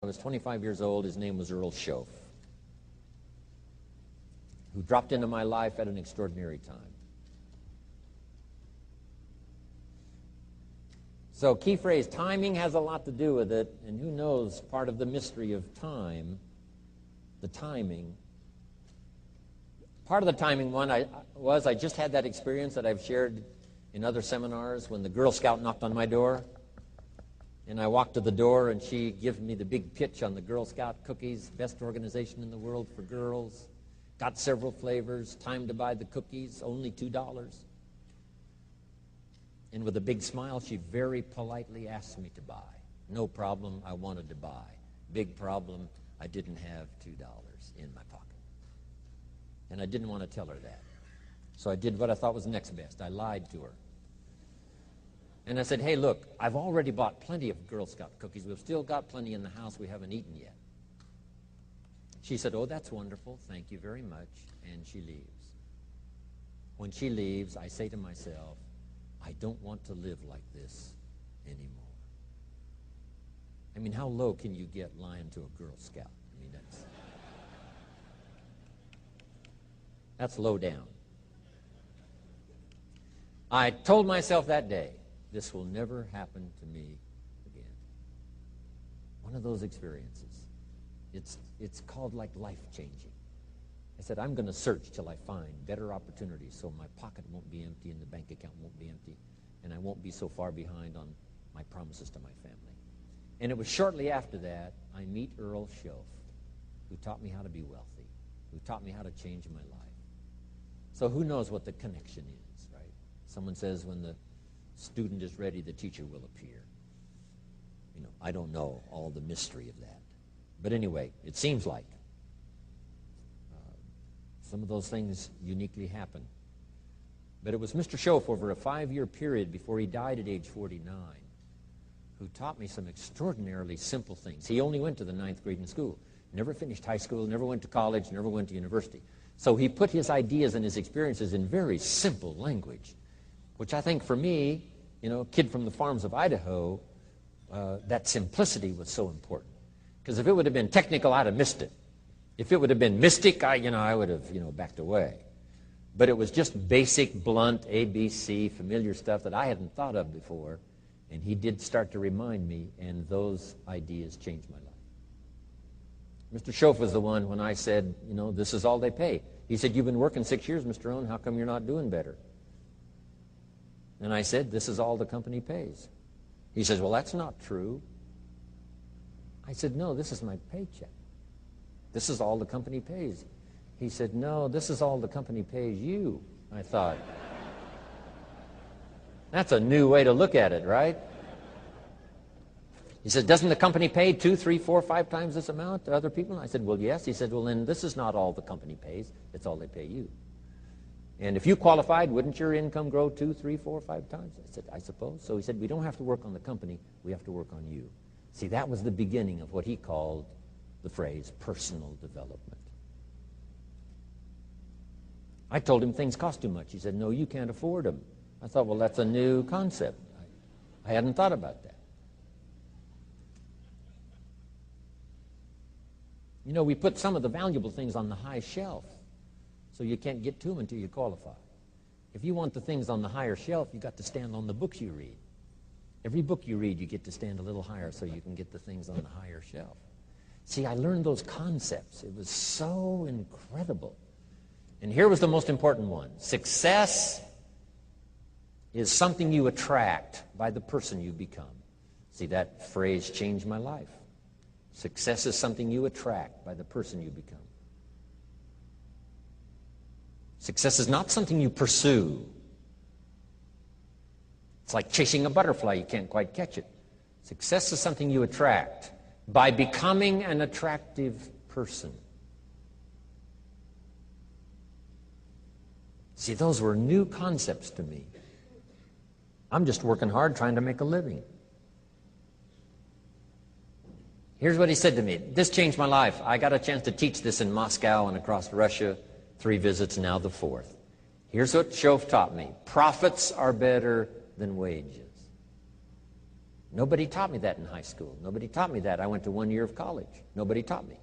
I was 25 years old. His name was Earl Schoaf, who dropped into my life at an extraordinary time. So key phrase, timing has a lot to do with it, and who knows, part of the mystery of time, the timing. Part of the timing one I just had that experience that I've shared in other seminars when the Girl Scout knocked on my door. And I walked to the door, and she gives me the big pitch on the Girl Scout cookies, best organization in the world for girls. Got several flavors, time to buy the cookies, only $2. And with a big smile, she very politely asked me to buy. No problem, I wanted to buy. Big problem, I didn't have $2 in my pocket. And I didn't want to tell her that. So I did what I thought was next best. I lied to her. And I said, hey, look, I've already bought plenty of Girl Scout cookies. We've still got plenty in the house we haven't eaten yet. She said, oh, that's wonderful. Thank you very much. And she leaves. When she leaves, I say to myself, I don't want to live like this anymore. I mean, how low can you get lying to a Girl Scout? I mean, that's low down. I told myself that day, this will never happen to me again. One of those experiences. It's called like life-changing. I said, I'm going to search till I find better opportunities so my pocket won't be empty and the bank account won't be empty, and I won't be so far behind on my promises to my family. And it was shortly after that I meet Earl Schoaf, who taught me how to be wealthy, who taught me how to change my life. So who knows what the connection is, right? Someone says when the student is ready, the teacher will appear. You know, I don't know all the mystery of that. But anyway, it seems like some of those things uniquely happen. But it was Mr. Schoaf over a 5-year period before he died at age 49 who taught me some extraordinarily simple things. He only went to the 9th grade in school, never finished high school, never went to college, never went to university. So he put his ideas and his experiences in very simple language, which I think for me, you know, a kid from the farms of Idaho, that simplicity was so important. Because if it would have been technical, I'd have missed it. If it would have been mystic, I would have, backed away. But it was just basic, blunt, ABC, familiar stuff that I hadn't thought of before. And he did start to remind me, and those ideas changed my life. Mr. Schoaf was the one when I said, this is all they pay. He said, you've been working 6 years, Mr. Owen, how come you're not doing better? And I said, this is all the company pays. He says, well, that's not true. I said, no, this is my paycheck. This is all the company pays. He said, no, this is all the company pays you. I thought, that's a new way to look at it, right? He said, doesn't the company pay 2, 3, 4, 5 times this amount to other people? I said, well, yes. He said, well, then this is not all the company pays. It's all they pay you. And if you qualified, wouldn't your income grow 2, 3, 4, 5 times? I said, I suppose. So he said, we don't have to work on the company. We have to work on you. See, that was the beginning of what he called the phrase personal development. I told him things cost too much. He said, no, you can't afford them. I thought, well, that's a new concept. I hadn't thought about that. We put some of the valuable things on the high shelf, so you can't get to them until you qualify. If you want the things on the higher shelf, you've got to stand on the books you read. Every book you read, you get to stand a little higher so you can get the things on the higher shelf. See, I learned those concepts. It was so incredible. And here was the most important one. Success is something you attract by the person you become. See, that phrase changed my life. Success is something you attract by the person you become. Success is not something you pursue. It's like chasing a butterfly. You can't quite catch it. Success is something you attract by becoming an attractive person. See, those were new concepts to me. I'm just working hard trying to make a living. Here's what he said to me. This changed my life. I got a chance to teach this in Moscow and across Russia. 3 visits, now the 4th. Here's what Schoaf taught me. Profits are better than wages. Nobody taught me that in high school. Nobody taught me that. I went to 1 year of college. Nobody taught me.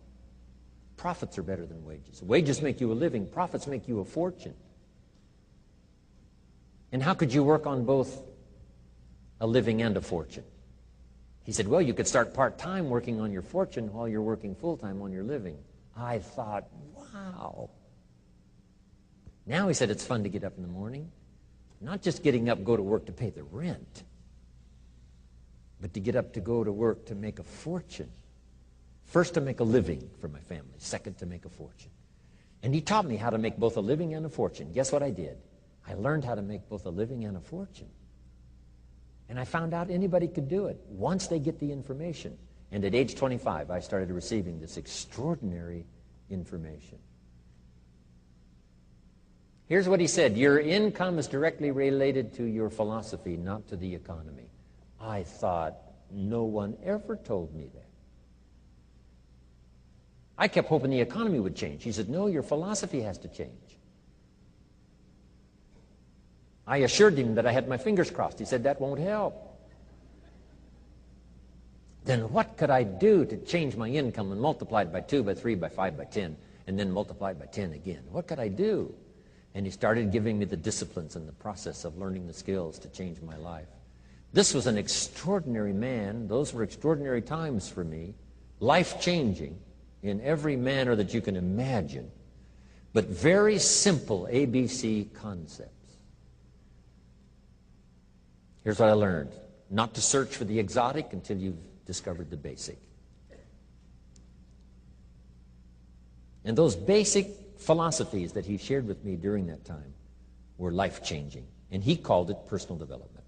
Profits are better than wages. Wages make you a living. Profits make you a fortune. And how could you work on both a living and a fortune? He said, well, you could start part-time working on your fortune while you're working full-time on your living. I thought, wow. Now, he said, it's fun to get up in the morning. Not just getting up, go to work to pay the rent, but to get up to go to work to make a fortune. First, to make a living for my family. Second, to make a fortune. And he taught me how to make both a living and a fortune. Guess what I did? I learned how to make both a living and a fortune. And I found out anybody could do it once they get the information. And at age 25, I started receiving this extraordinary information. Here's what he said. Your income is directly related to your philosophy, not to the economy. I thought, no one ever told me that. I kept hoping the economy would change. He said, no, your philosophy has to change. I assured him that I had my fingers crossed. He said, that won't help. Then what could I do to change my income and multiply it by 2, by 3, by 5, by 10, and then multiply it by 10 again? What could I do? And he started giving me the disciplines and the process of learning the skills to change my life. This was an extraordinary man. Those were extraordinary times for me, life-changing in every manner that you can imagine, but very simple ABC concepts. Here's what I learned. Not to search for the exotic until you've discovered the basic. And those basic philosophies that he shared with me during that time were life-changing. And he called it personal development.